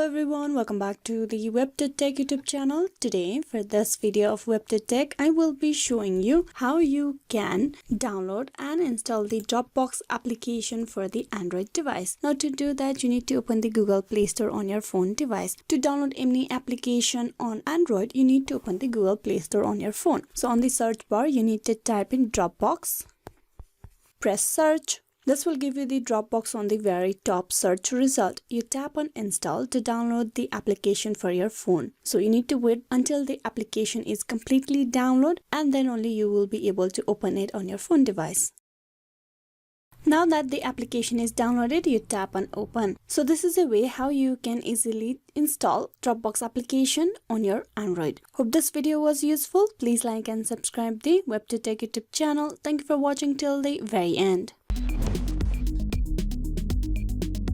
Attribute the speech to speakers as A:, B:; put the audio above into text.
A: everyone, welcome back to the WebToTech YouTube channel. Today for this video of WebToTech, I will be showing you how you can download and install the Dropbox application for the Android device. Now to do that, you need to open the Google Play Store on your phone device. To download any application on Android, you need to open the Google Play Store on your phone. So on the search bar, you need to type in Dropbox, press search. This will give you the Dropbox on the very top search result. You tap on install to download the application for your phone. So you need to wait until the application is completely downloaded, and then only you will be able to open it on your phone device. Now that the application is downloaded, you tap on open. So this is a way how you can easily install Dropbox application on your Android. Hope this video was useful. Please like and subscribe the WebToTech YouTube channel. Thank you for watching till the very end.